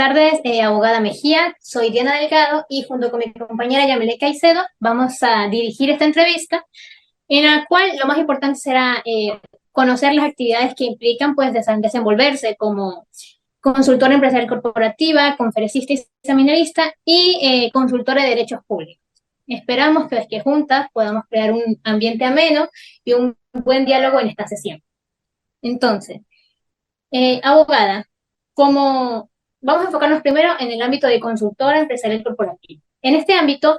tardes, abogada Mejía. Soy Diana Delgado y junto con mi compañera Yamile Caicedo vamos a dirigir esta entrevista en la cual lo más importante será conocer las actividades que implican pues desenvolverse como consultora empresarial corporativa, conferencista y seminarista y consultora de derechos públicos. Esperamos que juntas podamos crear un ambiente ameno y un buen diálogo en esta sesión. Entonces, abogada, como vamos a enfocarnos primero en el ámbito de consultora empresarial corporativa. En este ámbito,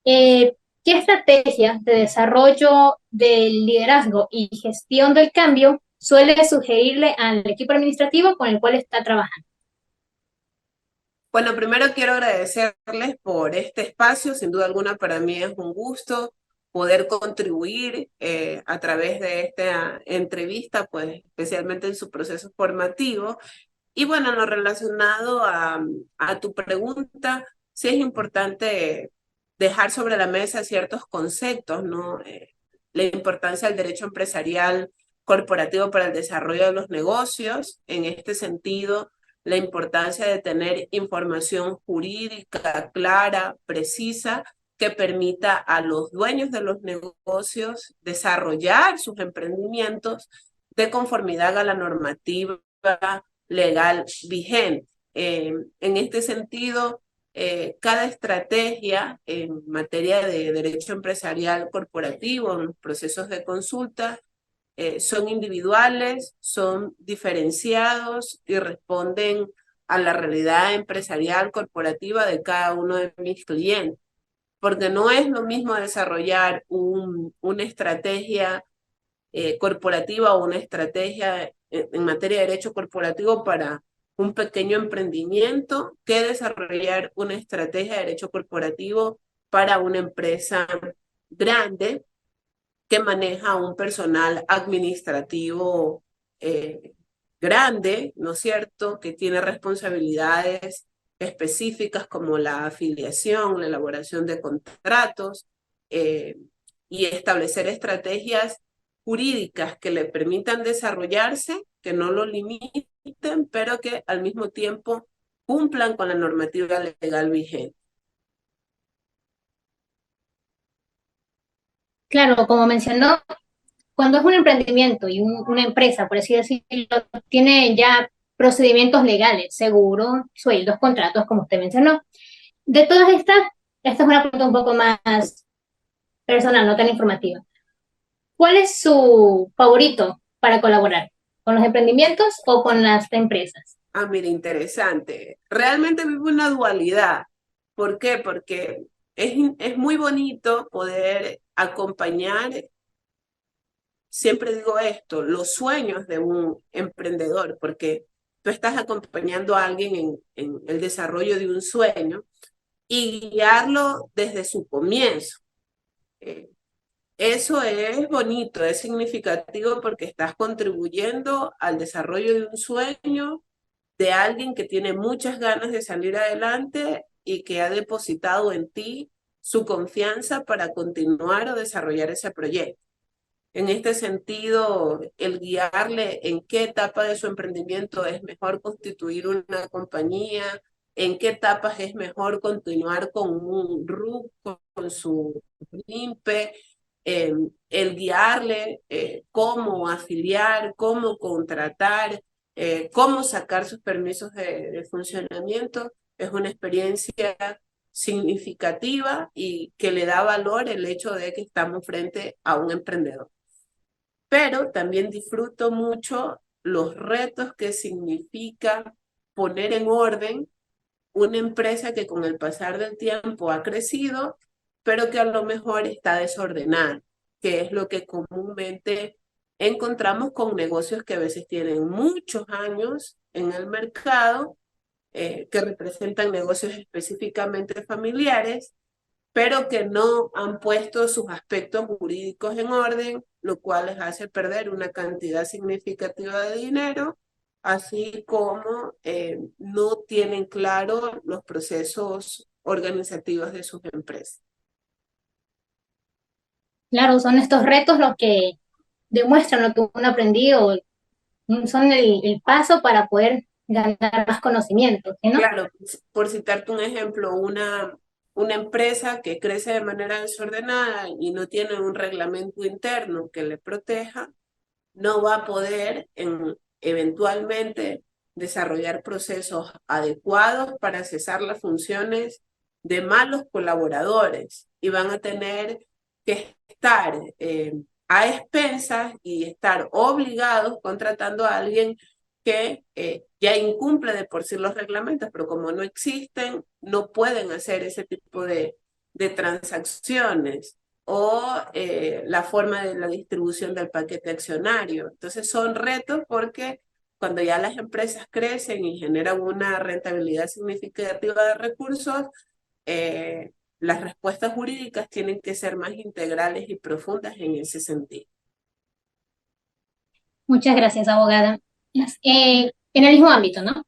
¿qué estrategias de desarrollo del liderazgo y gestión del cambio suele sugerirle al equipo administrativo con el cual está trabajando? Bueno, primero quiero agradecerles por este espacio. Sin duda alguna, para mí es un gusto poder contribuir a través de esta entrevista, pues especialmente en su proceso formativo. Y bueno, en lo relacionado a tu pregunta, sí es importante dejar sobre la mesa ciertos conceptos, ¿no? La importancia del derecho empresarial corporativo para el desarrollo de los negocios. En este sentido, la importancia de tener información jurídica clara, precisa, que permita a los dueños de los negocios desarrollar sus emprendimientos de conformidad a la normativa legal vigente. En este sentido, cada estrategia en materia de derecho empresarial corporativo, en los procesos de consulta, son individuales, son diferenciados y responden a la realidad empresarial corporativa de cada uno de mis clientes. Porque no es lo mismo desarrollar una estrategia corporativa o una estrategia en materia de derecho corporativo para un pequeño emprendimiento que desarrollar una estrategia de derecho corporativo para una empresa grande que maneja un personal administrativo grande, ¿no es cierto?, que tiene responsabilidades específicas como la afiliación, la elaboración de contratos y establecer estrategias jurídicas que le permitan desarrollarse, que no lo limiten, pero que al mismo tiempo cumplan con la normativa legal vigente. Claro, como mencionó, cuando es un emprendimiento y una empresa, por así decirlo, tiene ya procedimientos legales, seguro, sueldos, contratos, como usted mencionó. De todas estas, esta es una pregunta un poco más personal, no tan informativa. ¿Cuál es su favorito para colaborar? ¿Con los emprendimientos o con las empresas? Ah, mira, interesante. Realmente vivo una dualidad. ¿Por qué? Porque es muy bonito poder acompañar, siempre digo esto, los sueños de un emprendedor, porque tú estás acompañando a alguien en el desarrollo de un sueño y guiarlo desde su comienzo. Eh, Eso es bonito, es significativo porque estás contribuyendo al desarrollo de un sueño de alguien que tiene muchas ganas de salir adelante y que ha depositado en ti su confianza para continuar o desarrollar ese proyecto. En este sentido, el guiarle en qué etapa de su emprendimiento es mejor constituir una compañía, en qué etapas es mejor continuar con un RUC, con su INPE, el guiarle cómo afiliar, cómo contratar, cómo sacar sus permisos de funcionamiento, es una experiencia significativa y que le da valor el hecho de que estamos frente a un emprendedor. Pero también disfruto mucho los retos que significa poner en orden una empresa que con el pasar del tiempo ha crecido, pero que a lo mejor está desordenada, que es lo que comúnmente encontramos con negocios que a veces tienen muchos años en el mercado, que representan negocios específicamente familiares, pero que no han puesto sus aspectos jurídicos en orden, lo cual les hace perder una cantidad significativa de dinero, así como no tienen claro los procesos organizativos de sus empresas. Claro, son estos retos los que demuestran lo que uno ha aprendido, son el paso para poder ganar más conocimientos, ¿sí, no? Claro, por citarte un ejemplo, una empresa que crece de manera desordenada y no tiene un reglamento interno que le proteja, no va a poder eventualmente desarrollar procesos adecuados para cesar las funciones de malos colaboradores y van a tener que estar a expensas y estar obligados contratando a alguien que ya incumple de por sí los reglamentos, pero como no existen, no pueden hacer ese tipo de transacciones o la forma de la distribución del paquete accionario. Entonces son retos porque cuando ya las empresas crecen y generan una rentabilidad significativa de recursos, las respuestas jurídicas tienen que ser más integrales y profundas en ese sentido. Muchas gracias, abogada. En el mismo ámbito, ¿no?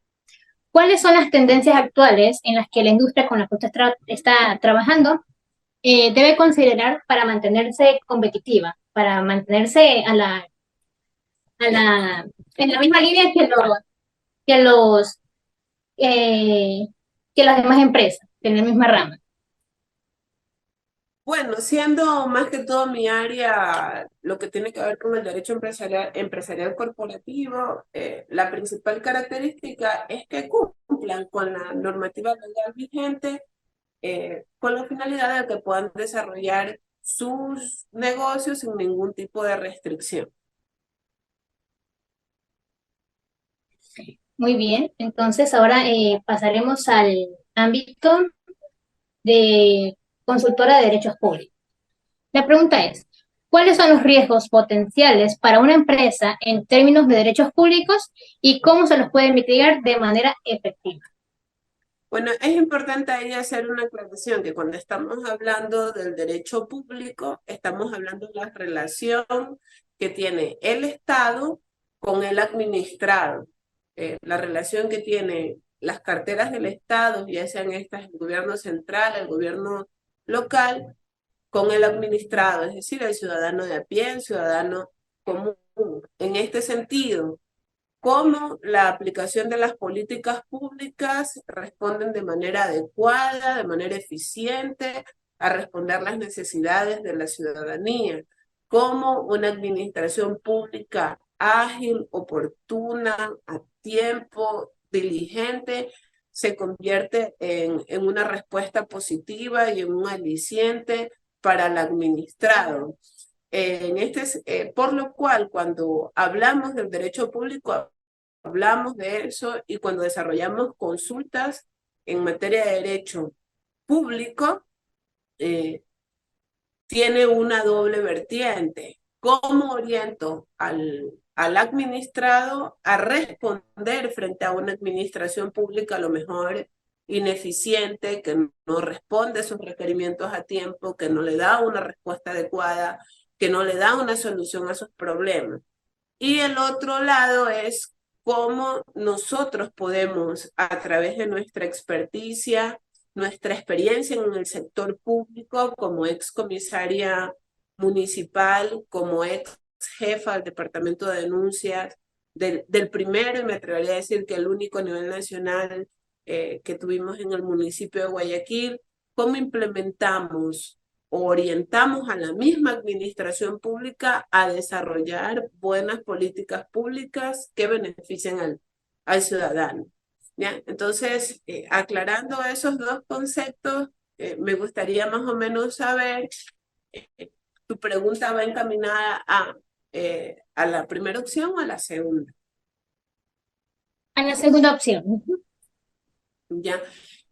¿Cuáles son las tendencias actuales en las que la industria con la que usted está trabajando debe considerar para mantenerse competitiva, para mantenerse a la, en la misma línea que los, eh, que las demás empresas, en la misma rama? Bueno, siendo más que todo mi área lo que tiene que ver con el derecho empresarial corporativo, la principal característica es que cumplan con la normativa legal vigente con la finalidad de que puedan desarrollar sus negocios sin ningún tipo de restricción. Muy bien, entonces ahora pasaremos al ámbito de consultora de derechos públicos. La pregunta es, ¿cuáles son los riesgos potenciales para una empresa en términos de derechos públicos y cómo se los puede mitigar de manera efectiva? Bueno, es importante ahí hacer una aclaración que cuando estamos hablando del derecho público, estamos hablando de la relación que tiene el Estado con el administrado, la relación que tiene las carteras del Estado, ya sean estas el gobierno central, el gobierno local, con el administrado, es decir, el ciudadano de a pie, el ciudadano común. En este sentido, cómo la aplicación de las políticas públicas responden de manera adecuada, de manera eficiente a responder las necesidades de la ciudadanía, cómo una administración pública ágil, oportuna, a tiempo, diligente, se convierte en una respuesta positiva y en un aliciente para el administrado. Por lo cual, cuando hablamos del derecho público, hablamos de eso y cuando desarrollamos consultas en materia de derecho público, eh, tiene una doble vertiente. ¿Cómo oriento al administrado a responder frente a una administración pública a lo mejor ineficiente, que no responde a sus requerimientos a tiempo, que no le da una respuesta adecuada, que no le da una solución a sus problemas? Y el otro lado es cómo nosotros podemos, a través de nuestra experticia, nuestra experiencia en el sector público, como ex comisaria municipal, como ex jefa del departamento de denuncias, del primero, y me atrevería a decir que el único a nivel nacional que tuvimos en el municipio de Guayaquil, cómo implementamos orientamos a la misma administración pública a desarrollar buenas políticas públicas que beneficien al ciudadano. ¿Ya? Entonces, aclarando esos dos conceptos, me gustaría más o menos saber, tu pregunta va encaminada a la primera opción o a la segunda. A la segunda opción. ¿Ya?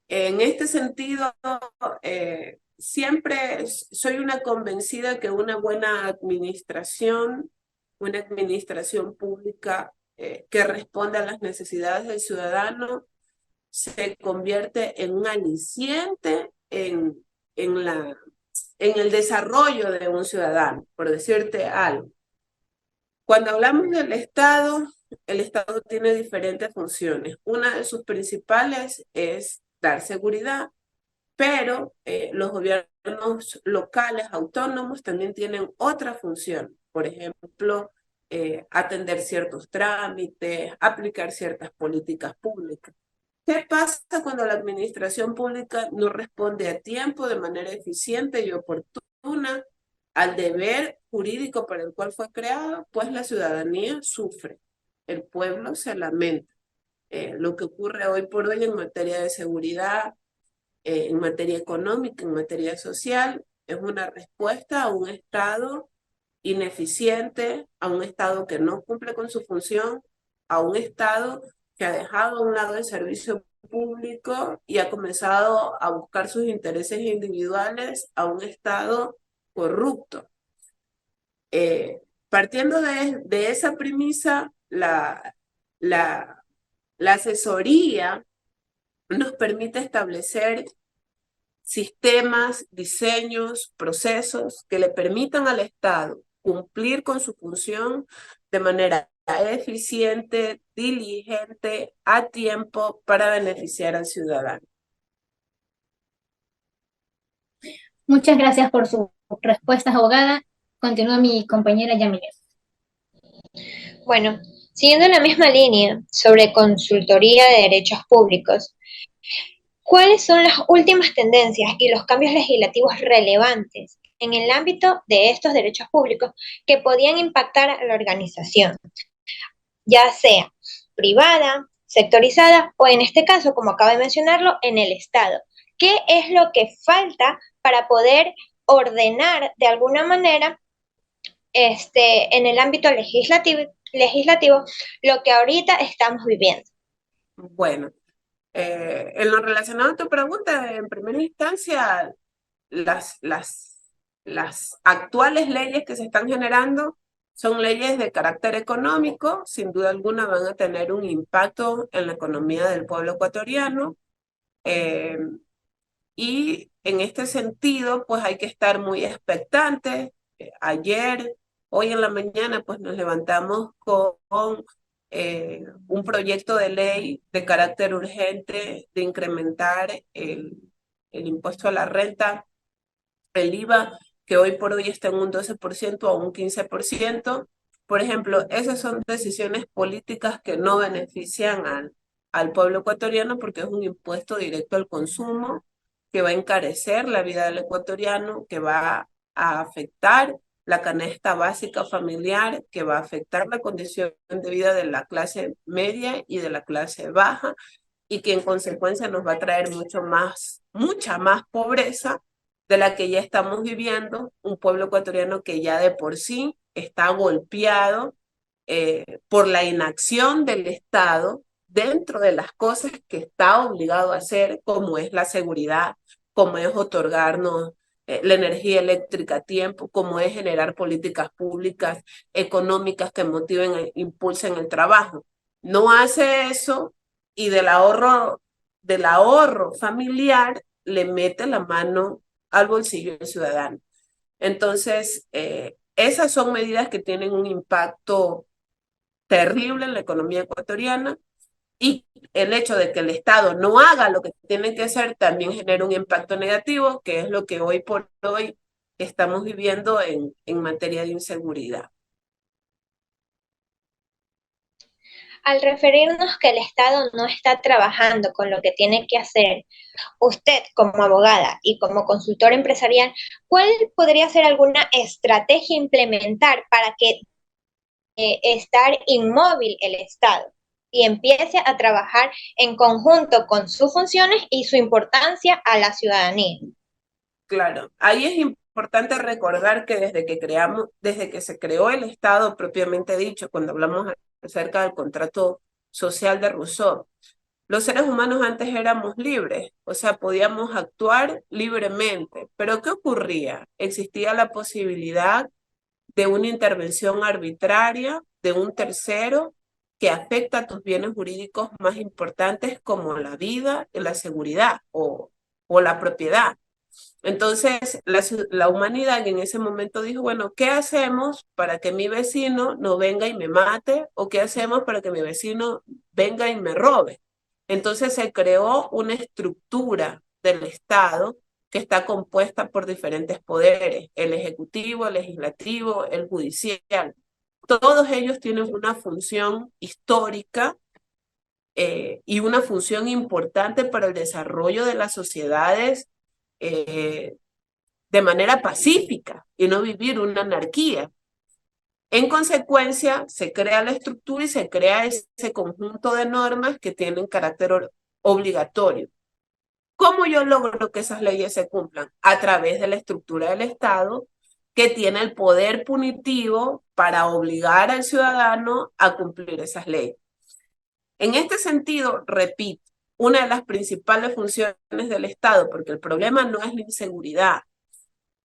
En este sentido, siempre soy una convencida que una administración pública que responda a las necesidades del ciudadano, se convierte en un aliciente en, la, en el desarrollo de un ciudadano, por decirte algo. Cuando hablamos del Estado, el Estado tiene diferentes funciones. Una de sus principales es dar seguridad, pero los gobiernos locales, autónomos, también tienen otra función. Por ejemplo, atender ciertos trámites, aplicar ciertas políticas públicas. ¿Qué pasa cuando la administración pública no responde a tiempo, de manera eficiente y oportuna al deber jurídico para el cual fue creado? Pues la ciudadanía sufre, el pueblo se lamenta. Lo que ocurre hoy por hoy en materia de seguridad, en materia económica, en materia social, es una respuesta a un Estado ineficiente, a un Estado que no cumple con su función, a un Estado que ha dejado a un lado el servicio público y ha comenzado a buscar sus intereses individuales, a un Estado corrupto. Partiendo de esa premisa, la asesoría nos permite establecer sistemas, diseños, procesos que le permitan al Estado cumplir con su función de manera eficiente, diligente, a tiempo, para beneficiar al ciudadano. Muchas gracias por sus respuestas, abogada. Continúa mi compañera Yamile. Bueno, siguiendo la misma línea sobre consultoría de derechos públicos, ¿cuáles son las últimas tendencias y los cambios legislativos relevantes en el ámbito de estos derechos públicos que podían impactar a la organización, ya sea privada, sectorizada o en este caso, como acabo de mencionarlo, en el Estado? ¿Qué es lo que falta para poder ordenar de alguna manera en el ámbito legislativo lo que ahorita estamos viviendo? Bueno, en lo relacionado a tu pregunta, en primera instancia, las actuales leyes que se están generando son leyes de carácter económico, sin duda alguna van a tener un impacto en la economía del pueblo ecuatoriano. Y en este sentido, pues hay que estar muy expectantes. Hoy en la mañana, pues nos levantamos con un proyecto de ley de carácter urgente de incrementar el impuesto a la renta, el IVA, que hoy por hoy está en un 12% a un 15%. Por ejemplo, esas son decisiones políticas que no benefician al pueblo ecuatoriano, porque es un impuesto directo al consumo que va a encarecer la vida del ecuatoriano, que va a afectar la canasta básica familiar, que va a afectar la condición de vida de la clase media y de la clase baja, y que en consecuencia nos va a traer mucha más pobreza de la que ya estamos viviendo, un pueblo ecuatoriano que ya de por sí está golpeado por la inacción del Estado dentro de las cosas que está obligado a hacer, como es la seguridad, como es otorgarnos la energía eléctrica a tiempo, como es generar políticas públicas económicas que motiven e impulsen el trabajo. No hace eso y del ahorro familiar le mete la mano al bolsillo del ciudadano. Entonces, esas son medidas que tienen un impacto terrible en la economía ecuatoriana, y el hecho de que el Estado no haga lo que tiene que hacer también genera un impacto negativo, que es lo que hoy por hoy estamos viviendo en materia de inseguridad. Al referirnos que el Estado no está trabajando con lo que tiene que hacer, usted como abogada y como consultor empresarial, ¿cuál podría ser alguna estrategia a implementar para que estar inmóvil el Estado y empiece a trabajar en conjunto con sus funciones y su importancia a la ciudadanía? Claro, ahí es importante recordar que desde que se creó el Estado propiamente dicho, cuando hablamos acerca del contrato social de Rousseau, los seres humanos antes éramos libres, o sea, podíamos actuar libremente. Pero ¿qué ocurría? Existía la posibilidad de una intervención arbitraria de un tercero que afecta a tus bienes jurídicos más importantes, como la vida y la seguridad o la propiedad. Entonces, la humanidad en ese momento dijo, bueno, ¿qué hacemos para que mi vecino no venga y me mate? ¿O qué hacemos para que mi vecino venga y me robe? Entonces se creó una estructura del Estado que está compuesta por diferentes poderes: el ejecutivo, el legislativo, el judicial. todos ellos tienen una función histórica y una función importante para el desarrollo de las sociedades de manera pacífica y no vivir una anarquía. En consecuencia, se crea la estructura y se crea ese conjunto de normas que tienen carácter obligatorio. ¿Cómo yo logro que esas leyes se cumplan? A través de la estructura del Estado, que tiene el poder punitivo para obligar al ciudadano a cumplir esas leyes. En este sentido, repito, una de las principales funciones del Estado, porque el problema no es la inseguridad,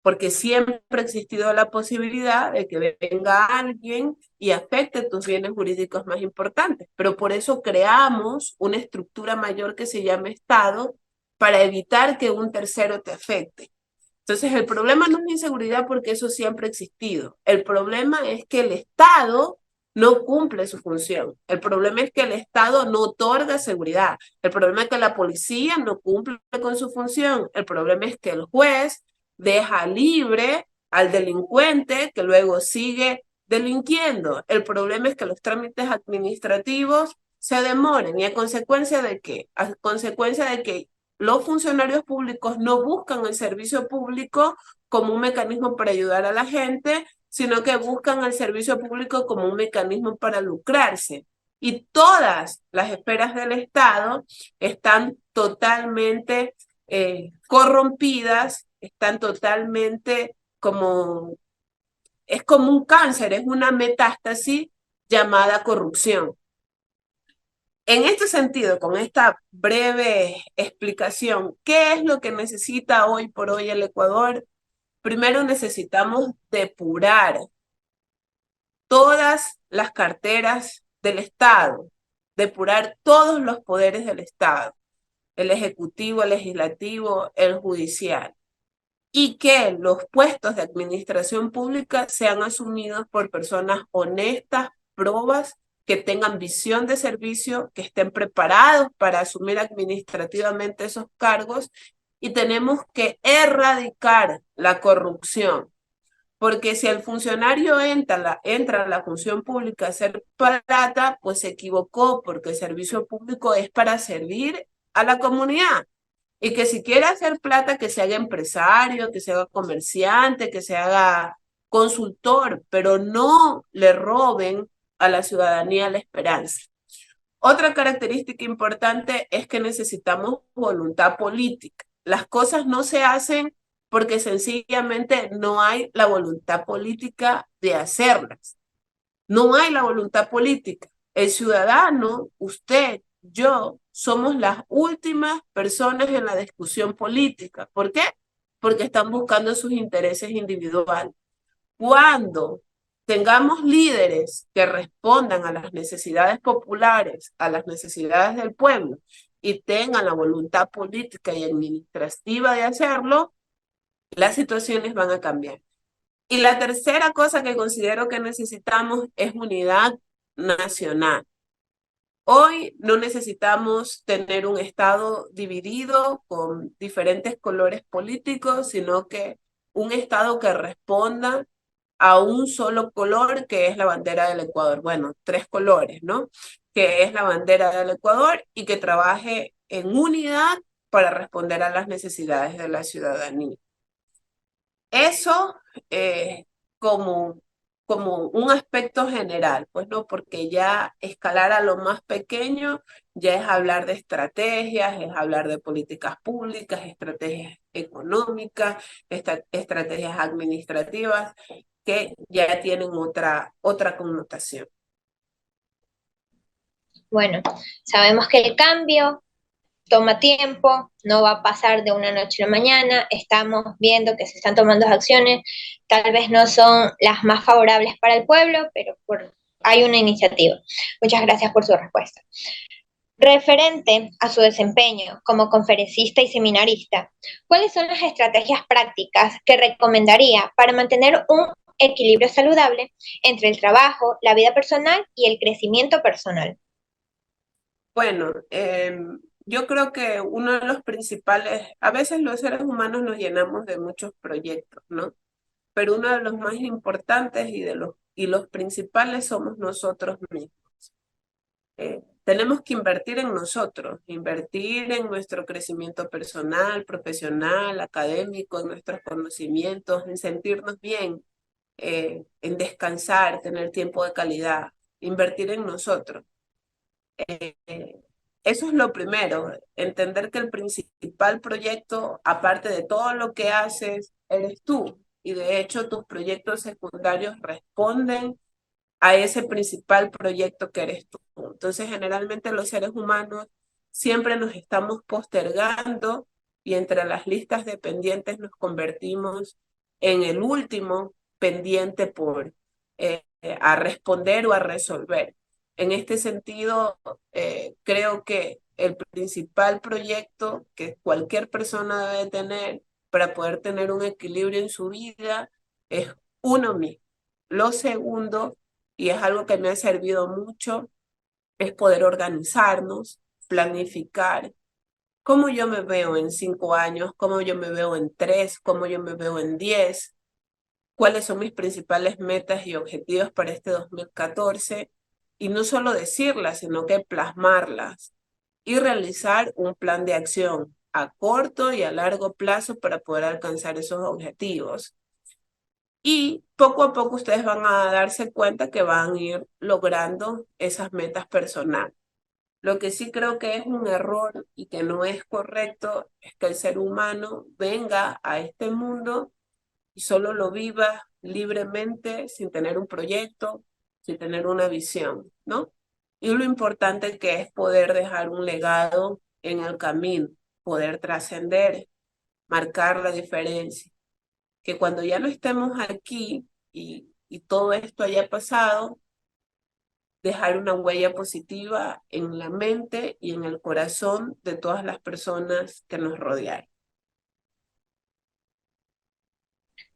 porque siempre ha existido la posibilidad de que venga alguien y afecte tus bienes jurídicos más importantes, pero por eso creamos una estructura mayor que se llama Estado para evitar que un tercero te afecte. Entonces, el problema no es la inseguridad porque eso siempre ha existido. El problema es que el Estado no cumple su función. El problema es que el Estado no otorga seguridad. El problema es que la policía no cumple con su función. El problema es que el juez deja libre al delincuente que luego sigue delinquiendo. El problema es que los trámites administrativos se demoran. ¿Y a consecuencia de qué? A consecuencia de que los funcionarios públicos no buscan el servicio público como un mecanismo para ayudar a la gente, sino que buscan el servicio público como un mecanismo para lucrarse. Y todas las esferas del Estado están totalmente corrompidas, están totalmente es como un cáncer, es una metástasis llamada corrupción. En este sentido, con esta breve explicación, ¿qué es lo que necesita hoy por hoy el Ecuador? Primero necesitamos depurar todas las carteras del Estado, depurar todos los poderes del Estado, el ejecutivo, el legislativo, el judicial, y que los puestos de administración pública sean asumidos por personas honestas, probas, que tengan visión de servicio, que estén preparados para asumir administrativamente esos cargos, y tenemos que erradicar la corrupción. Porque si el funcionario entra a la función pública a hacer plata, pues se equivocó, porque el servicio público es para servir a la comunidad. Y que si quiere hacer plata, que se haga empresario, que se haga comerciante, que se haga consultor, pero no le roben a la ciudadanía la esperanza. Otra característica importante es que necesitamos voluntad política. Las cosas no se hacen porque sencillamente no hay la voluntad política de hacerlas. No hay la voluntad política. El ciudadano, usted, yo, somos las últimas personas en la discusión política. ¿Por qué? Porque están buscando sus intereses individuales. Cuando tengamos líderes que respondan a las necesidades populares, a las necesidades del pueblo, y tengan la voluntad política y administrativa de hacerlo, las situaciones van a cambiar. Y la tercera cosa que considero que necesitamos es unidad nacional. Hoy no necesitamos tener un Estado dividido con diferentes colores políticos, sino que un Estado que responda a un solo color, que es la bandera del Ecuador. Bueno, tres colores, ¿no? Que es la bandera del Ecuador y que trabaje en unidad para responder a las necesidades de la ciudadanía. Eso como, como un aspecto general, pues no, porque ya escalar a lo más pequeño ya es hablar de estrategias, es hablar de políticas públicas, estrategias económicas, estrategias administrativas, que ya tienen otra connotación. Bueno, sabemos que el cambio toma tiempo, no va a pasar de una noche a la mañana, estamos viendo que se están tomando acciones, tal vez no son las más favorables para el pueblo, pero hay una iniciativa. Muchas gracias por su respuesta. Referente a su desempeño como conferencista y seminarista, ¿cuáles son las estrategias prácticas que recomendaría para mantener un equilibrio saludable entre el trabajo, la vida personal y el crecimiento personal? Bueno, yo creo que uno de los principales, a veces los seres humanos nos llenamos de muchos proyectos, ¿no? pero uno de los más importantes y los principales somos nosotros mismos. Tenemos que invertir en nosotros, invertir en nuestro crecimiento personal, profesional, académico, en nuestros conocimientos, en sentirnos bien, en descansar, tener tiempo de calidad, invertir en nosotros. Eh, Eso es lo primero, entender que el principal proyecto, aparte de todo lo que haces, eres tú. Y de hecho, tus proyectos secundarios responden a ese principal proyecto que eres tú. Entonces, generalmente los seres humanos siempre nos estamos postergando y entre las listas de pendientes nos convertimos en el último pendiente a responder o a resolver. En este sentido, creo que el principal proyecto que cualquier persona debe tener para poder tener un equilibrio en su vida es uno mismo. Lo segundo, y es algo que me ha servido mucho, es poder organizarnos, planificar cómo yo me veo en 5 años, cómo yo me veo en 3, cómo yo me veo en 10, cuáles son mis principales metas y objetivos para este 2014, y no solo decirlas, sino que plasmarlas y realizar un plan de acción a corto y a largo plazo para poder alcanzar esos objetivos. Y poco a poco ustedes van a darse cuenta que van a ir logrando esas metas personales. Lo que sí creo que es un error y que no es correcto es que el ser humano venga a este mundo y solo lo viva libremente, sin tener un proyecto, sin tener una visión, ¿no? Y lo importante que es poder dejar un legado en el camino, poder trascender, marcar la diferencia, que cuando ya no estemos aquí y todo esto haya pasado, dejar una huella positiva en la mente y en el corazón de todas las personas que nos rodean.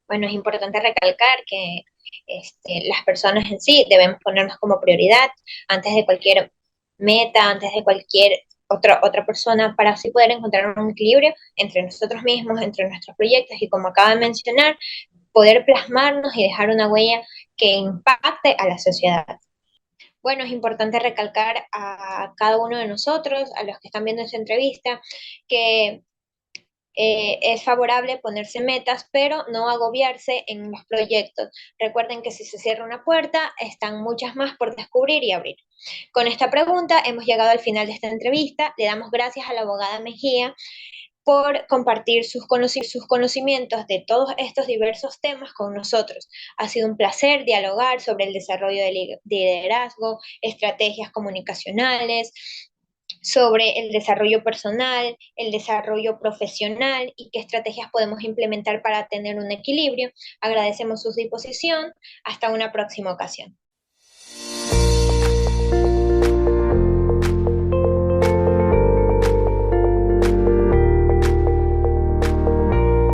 Bueno, es importante recalcar que las personas en sí debemos ponernos como prioridad antes de cualquier meta, antes de cualquier otra persona, para así poder encontrar un equilibrio entre nosotros mismos, entre nuestros proyectos y, como acaba de mencionar, poder plasmarnos y dejar una huella que impacte a la sociedad. Bueno, es importante recalcar a cada uno de nosotros, a los que están viendo esta entrevista, que es favorable ponerse metas, pero no agobiarse en los proyectos. Recuerden que si se cierra una puerta, están muchas más por descubrir y abrir. Con esta pregunta hemos llegado al final de esta entrevista. Le damos gracias a la abogada Mejía por compartir sus conocimientos de todos estos diversos temas con nosotros. Ha sido un placer dialogar sobre el desarrollo de liderazgo, estrategias comunicacionales, sobre el desarrollo personal, el desarrollo profesional y qué estrategias podemos implementar para tener un equilibrio. Agradecemos su disposición. Hasta una próxima ocasión.